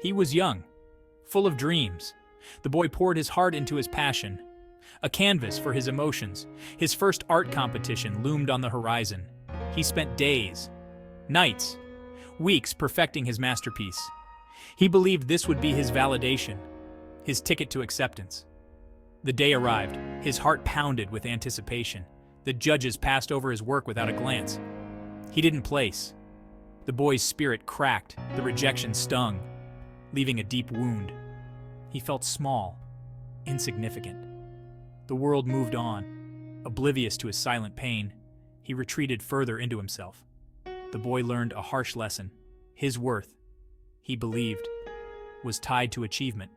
He was young, full of dreams. The boy poured his heart into his passion. A canvas for his emotions. His first art competition loomed on the horizon. He spent days, nights, weeks perfecting his masterpiece. He believed this would be his validation, his ticket to acceptance. The day arrived. His heart pounded with anticipation. The judges passed over his work without a glance. He didn't place. The boy's spirit cracked. The rejection stung, leaving a deep wound. He felt small, insignificant. The world moved on. Oblivious to his silent pain, he retreated further into himself. The boy learned a harsh lesson. His worth, he believed, was tied to achievement.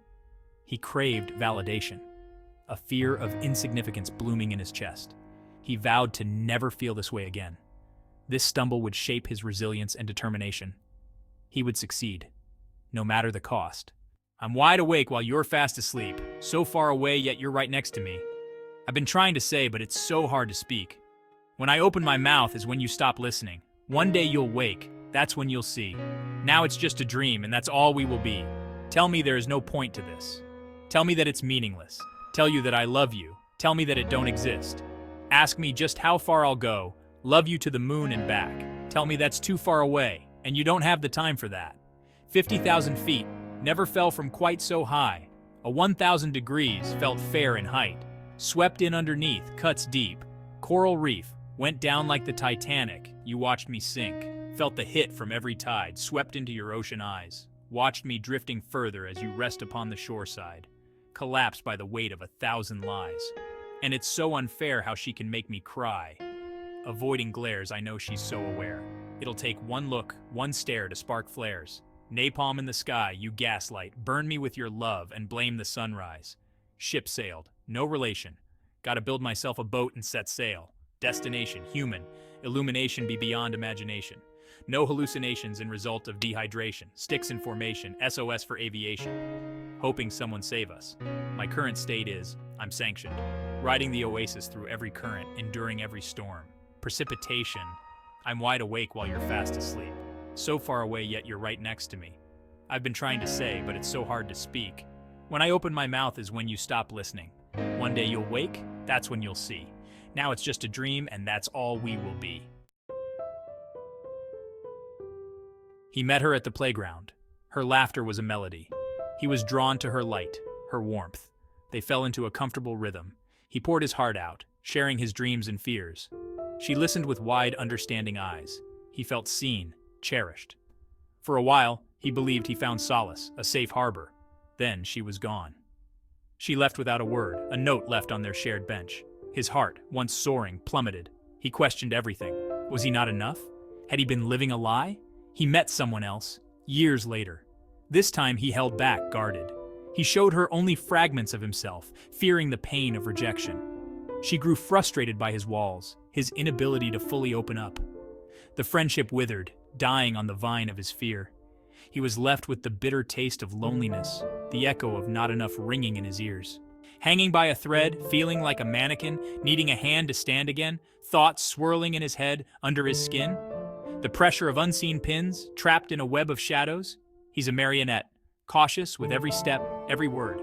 He craved validation, a fear of insignificance blooming in his chest. He vowed to never feel this way again. This stumble would shape his resilience and determination. He would succeed, no matter the cost. I'm wide awake while you're fast asleep, so far away yet you're right next to me. I've been trying to say, but it's so hard to speak. When I open my mouth is when you stop listening. One day you'll wake, that's when you'll see. Now it's just a dream, and that's all we will be. Tell me there is no point to this. Tell me that it's meaningless. Tell you that I love you. Tell me that it don't exist. Ask me just how far I'll go. Love you to the moon and back. Tell me that's too far away, and you don't have the time for that. 50,000 feet never fell from quite so high. A 1,000 degrees felt fair in height. Swept in underneath, cuts deep. Coral reef, went down like the Titanic. You watched me sink. Felt the hit from every tide, swept into your ocean eyes. Watched me drifting further as you rest upon the shoreside. Collapsed by the weight of 1,000 lies. And it's so unfair how she can make me cry. Avoiding glares, I know she's so aware. It'll take one look, one stare to spark flares. Napalm in the sky, you gaslight. Burn me with your love and blame the sunrise. Ship sailed, no relation. Gotta build myself a boat and set sail. Destination, human. Illumination be beyond imagination. No hallucinations in result of dehydration. Sticks in formation, SOS for aviation. Hoping someone save us. My current state is, I'm sanctioned. Riding the oasis through every current, enduring every storm. Precipitation. I'm wide awake while you're fast asleep. So far away yet you're right next to me. I've been trying to say, but it's so hard to speak. When I open my mouth is when you stop listening. One day you'll wake, that's when you'll see. Now it's just a dream, and that's all we will be. He met her at the playground. Her laughter was a melody. He was drawn to her light, her warmth. They fell into a comfortable rhythm. He poured his heart out, sharing his dreams and fears. She listened with wide, understanding eyes. He felt seen, cherished. For a while, he believed he found solace, a safe harbor. Then she was gone. She left without a word, a note left on their shared bench. His heart, once soaring, plummeted. He questioned everything. Was he not enough? Had he been living a lie? He met someone else, years later. This time he held back, guarded. He showed her only fragments of himself, fearing the pain of rejection. She grew frustrated by his walls, his inability to fully open up. The friendship withered, dying on the vine of his fear. He was left with the bitter taste of loneliness, the echo of not enough ringing in his ears. Hanging by a thread, feeling like a mannequin, needing a hand to stand again, thoughts swirling in his head, under his skin. The pressure of unseen pins, trapped in a web of shadows. He's a marionette, cautious with every step, every word.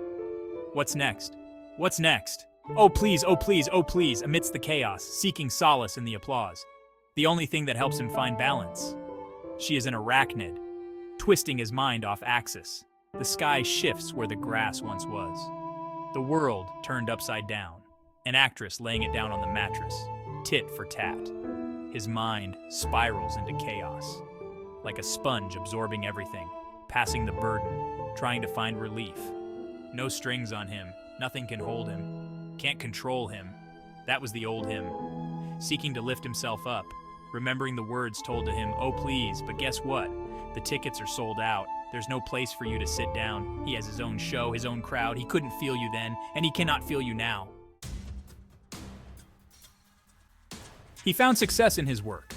What's next? What's next? Oh please, oh please, oh please, amidst the chaos, seeking solace in the applause. The only thing that helps him find balance. She is an arachnid, twisting his mind off axis. The sky shifts where the grass once was. The world turned upside down. An actress laying it down on the mattress, tit for tat. His mind spirals into chaos, like a sponge absorbing everything, passing the burden, trying to find relief. No strings on him, nothing can hold him, can't control him. That was the old him, seeking to lift himself up, remembering the words told to him, oh please, but guess what? The tickets are sold out. There's no place for you to sit down. He has his own show, his own crowd. He couldn't feel you then, and he cannot feel you now. He found success in his work.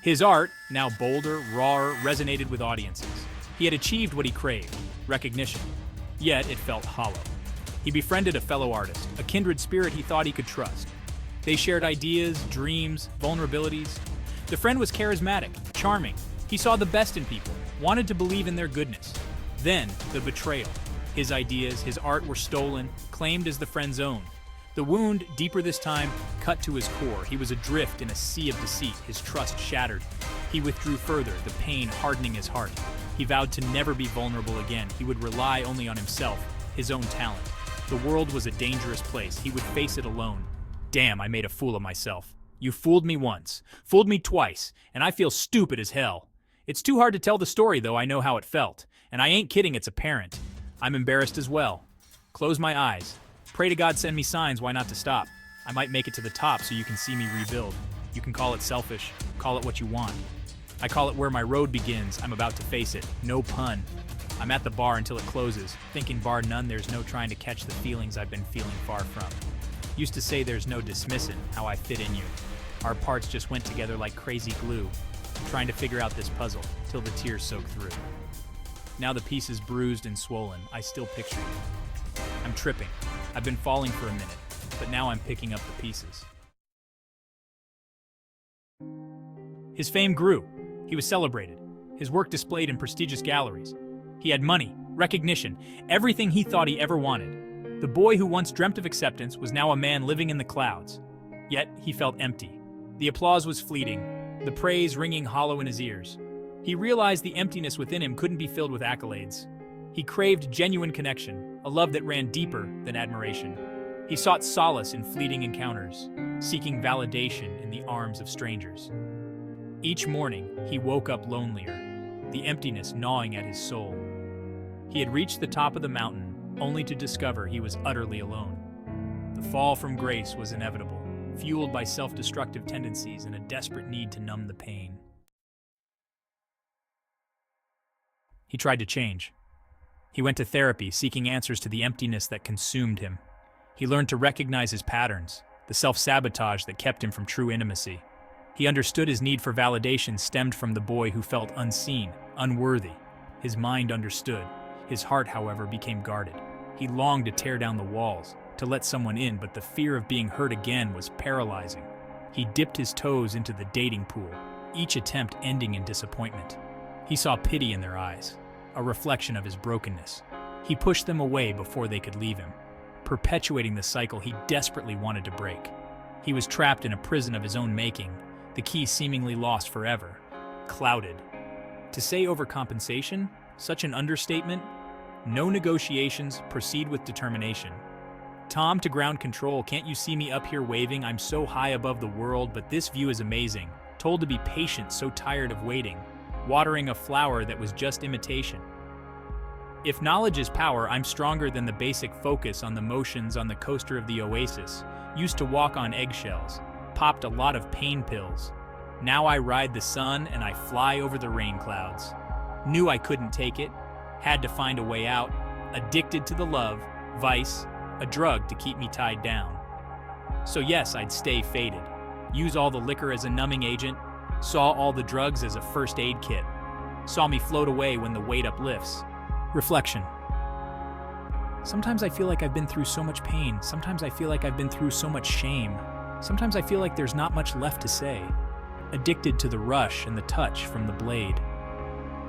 His art, now bolder, rawer, resonated with audiences. He had achieved what he craved, recognition. Yet it felt hollow. He befriended a fellow artist, a kindred spirit he thought he could trust. They shared ideas, dreams, vulnerabilities. The friend was charismatic, charming. He saw the best in people, wanted to believe in their goodness. Then, the betrayal. His ideas, his art were stolen, claimed as the friend's own. The wound, deeper this time, cut to his core. He was adrift in a sea of deceit, his trust shattered. He withdrew further, the pain hardening his heart. He vowed to never be vulnerable again. He would rely only on himself, his own talent. The world was a dangerous place. He would face it alone. Damn, I made a fool of myself. You fooled me once, fooled me twice, and I feel stupid as hell. It's too hard to tell the story, though. I know how it felt. And I ain't kidding, it's apparent. I'm embarrassed as well. Close my eyes. Pray to God send me signs why not to stop. I might make it to the top so you can see me rebuild. You can call it selfish, call it what you want. I call it where my road begins. I'm about to face it. No pun. I'm at the bar until it closes, thinking bar none there's no trying to catch the feelings I've been feeling far from. Used to say there's no dismissing how I fit in you. Our parts just went together like crazy glue, trying to figure out this puzzle till the tears soak through. Now the pieces bruised and swollen, I still picture you. I'm tripping. I've been falling for a minute, but now I'm picking up the pieces. His fame grew. He was celebrated. His work displayed in prestigious galleries. He had money, recognition, everything he thought he ever wanted. The boy who once dreamt of acceptance was now a man living in the clouds. Yet he felt empty. The applause was fleeting, the praise ringing hollow in his ears. He realized the emptiness within him couldn't be filled with accolades. He craved genuine connection, a love that ran deeper than admiration. He sought solace in fleeting encounters, seeking validation in the arms of strangers. Each morning, he woke up lonelier, the emptiness gnawing at his soul. He had reached the top of the mountain, only to discover he was utterly alone. The fall from grace was inevitable, fueled by self-destructive tendencies and a desperate need to numb the pain. He tried to change. He went to therapy, seeking answers to the emptiness that consumed him. He learned to recognize his patterns, the self-sabotage that kept him from true intimacy. He understood his need for validation stemmed from the boy who felt unseen, unworthy. His mind understood. His heart, however, became guarded. He longed to tear down the walls, to let someone in, but the fear of being hurt again was paralyzing. He dipped his toes into the dating pool, each attempt ending in disappointment. He saw pity in their eyes, a reflection of his brokenness. He pushed them away before they could leave him, perpetuating the cycle he desperately wanted to break. He was trapped in a prison of his own making, the key seemingly lost forever, clouded. To say overcompensation, such an understatement. No negotiations, proceed with determination. Tom, to ground control, can't you see me up here waving? I'm so high above the world, but this view is amazing. Told to be patient, so tired of waiting. Watering a flower that was just imitation. If knowledge is power, I'm stronger than the basic focus on the motions on the coaster of the oasis. Used to walk on eggshells. Popped a lot of pain pills. Now I ride the sun and I fly over the rain clouds. Knew I couldn't take it. Had to find a way out. Addicted to the love, vice, a drug to keep me tied down. So yes, I'd stay faded. Use all the liquor as a numbing agent. Saw all the drugs as a first aid kit. Saw me float away when the weight uplifts. Reflection. Sometimes I feel like I've been through so much pain. Sometimes I feel like I've been through so much shame. Sometimes I feel like there's not much left to say. Addicted to the rush and the touch from the blade.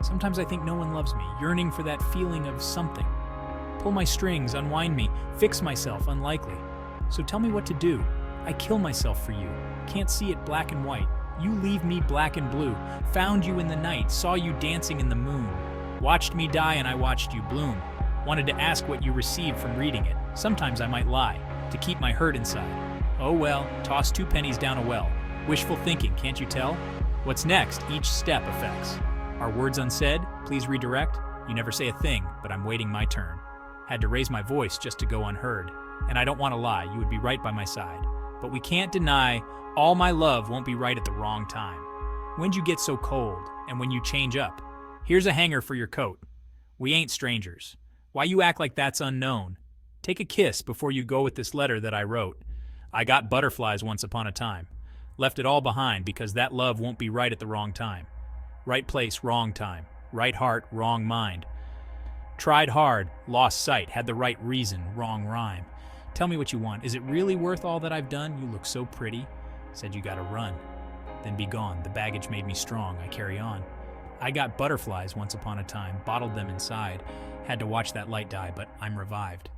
Sometimes I think no one loves me, yearning for that feeling of something. Pull my strings, unwind me, fix myself, unlikely. So tell me what to do. I kill myself for you. Can't see it black and white. You leave me black and blue. Found you in the night, saw you dancing in the moon. Watched me die and I watched you bloom. Wanted to ask what you received from reading it. Sometimes I might lie, to keep my hurt inside. Oh well, toss 2 pennies down a well. Wishful thinking, can't you tell? What's next, each step affects. Are words unsaid? Please redirect. You never say a thing, but I'm waiting my turn. Had to raise my voice just to go unheard. And I don't want to lie, you would be right by my side. But we can't deny, all my love won't be right at the wrong time. When'd you get so cold? And when you change up? Here's a hanger for your coat. We ain't strangers. Why you act like that's unknown? Take a kiss before you go with this letter that I wrote. I got butterflies once upon a time. Left it all behind because that love won't be right at the wrong time. Right place, wrong time. Right heart, wrong mind. Tried hard, lost sight, had the right reason, wrong rhyme. Tell me what you want. Is it really worth all that I've done? You look so pretty. Said you gotta run. Then be gone. The baggage made me strong. I carry on. I got butterflies once upon a time, bottled them inside. Had to watch that light die, but I'm revived.